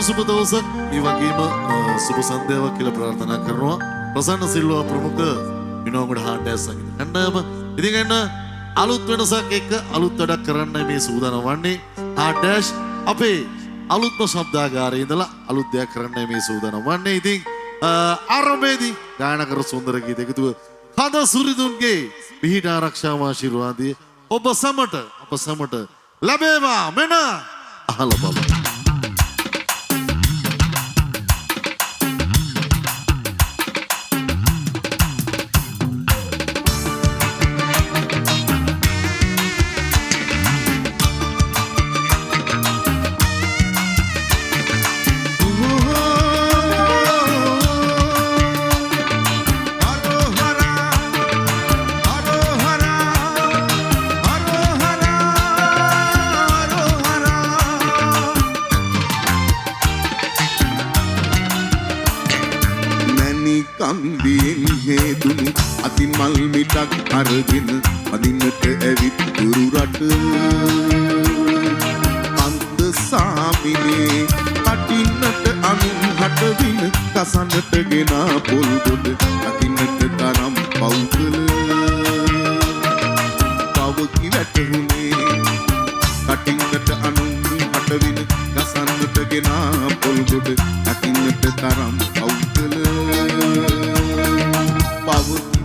සුබ දවසක් මේ වගේම සුබ සන්ධ්‍යාවක් කියලා ප්‍රාර්ථනා කරනවා. ප්‍රසන්න සිල්වා ප්‍රමුඛ විනෝගඩ හාන්ඩෑස් සංගීත කණ්ඩායම. ඉතින් එන්න අලුත් වෙනසක් එක්ක අලුත් වැඩක් කරන්න මේ සූදානම් වන්නේ. හාන්ඩෑස් අපේ අලුත්ම ශබ්දාගාරයේ ඉඳලා අලුත් දෙයක් කරන්න මේ සූදානම් වන්නේ. ඉතින් ආරම්භයේදී ගායනා කර සුන්දර ගීත එකතුව හද සුරිඳුන්ගේ පිහිට ආරක්ෂාව ආශිර්වාදයේ ඔබ සමට ලැබේවා මෙන්න අහලා බලන්න. මල් මිටක් අරගෙන අදින්නට ඇවිත් දුරු රට අන්ද සාමිනේ අටින්නට අනුන් හටවින කසන්නට ගෙන පොල් ගොඩ අදින්නට තරම් පවුකල පවකි වැටුනේ කටින්නට අනුන් හටවින කසන්නට ගෙන පොල් ගොඩ අදින්නට තරම් පවුකල පවකි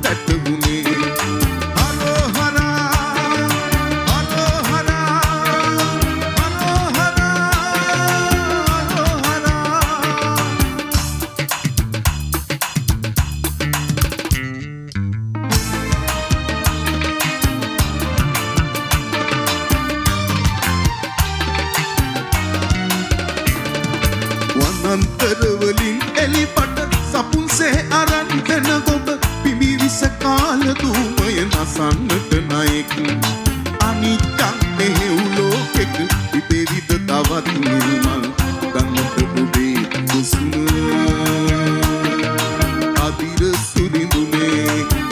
වලින් එලිපට සපුන්සේ අරන් දෙන ගොබ පිඹි විස කාල දුමය නසන්නට නයෙක් අනිත්‍යං මෙහෙව් ලෝකෙක ඉපෙවිද තවත් නිල්මල් ගන්නට ඔබේ කුසුම අදිර සුරිඳුනේ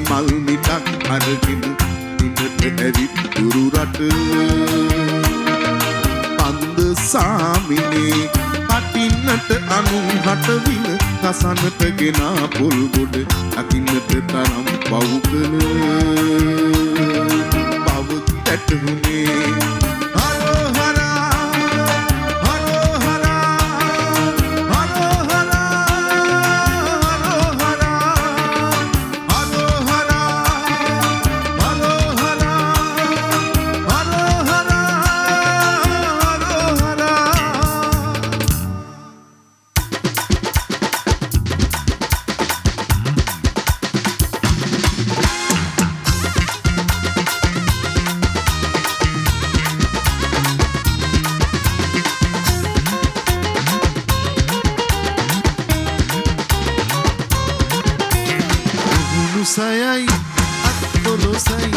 මල් මිටක් අරගෙන දිනට ඇවිත් දුරු රට පන්ද සාමිනේ අටින්නට අනුන් හටවින කසන්නට ගෙන පොල් ගොඩ අකින්නට තරම් පවුකල පවකි වැටුනේ සයයි අත්දොලොසයි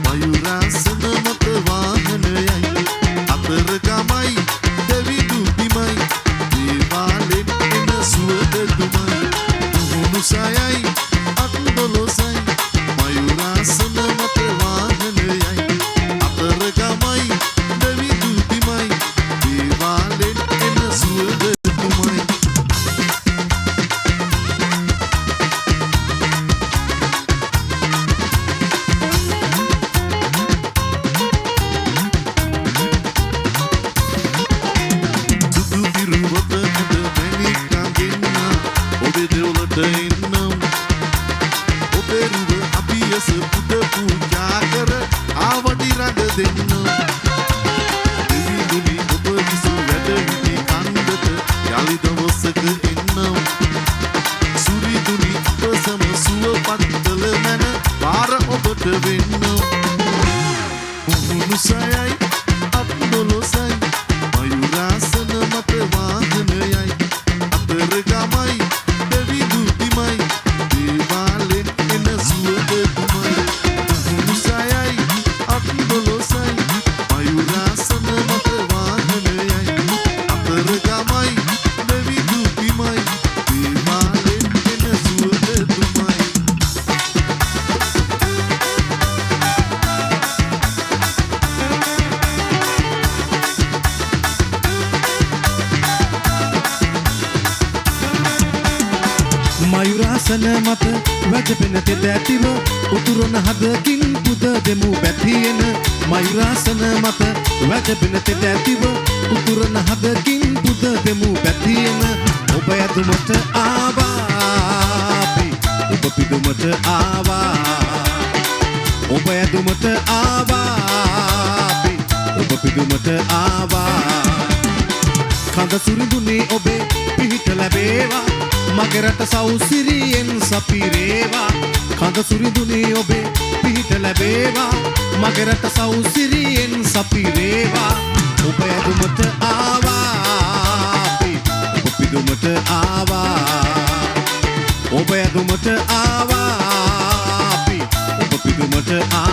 මයුරාසන මත වාහනයයි අතර ගමයි දෙවිදු බිමයි දේවාලෙන් එන සුවඳ දුමයි උහුණු සයයි අත්දොලොසයි මයුරාසන මත වාහනයයි අතර ගමයි දෙවිදු බිමයි දේවාලෙන් එන සුවඳ දුමයි Say මයුරාසන මත වැජපෙන තෙත ඇතිව උතුරන හදකින් පුද දෙමු බැතියෙන මයුරාසන මත වැජපෙන තෙත ඇතිව උතුරන හදකින් පුද දෙමු බැතියෙන ඔබ ඇතුමට ආවා අපි ඔබ පිදුමට ආවා ඔබ ඇතුමට ආවා අපි ඔබ පිදුමට ආවා කඳ සුරිඳුනේ ඔබේ පිහිට ලැබේවා මගේ රට සෞසිරියෙන් සපිරේවා කඳ සුරිඳුනේ ඔබේ පිහිට ලැබේවා මගේ රට සෞසිරියෙන් සපිරේවා ඔබ ඇතුමට ආවා අපි ඔබ පිදුමට ආවා ඔබ ඇතුමට ආවා අපි ඔබ පිදුමට ආවා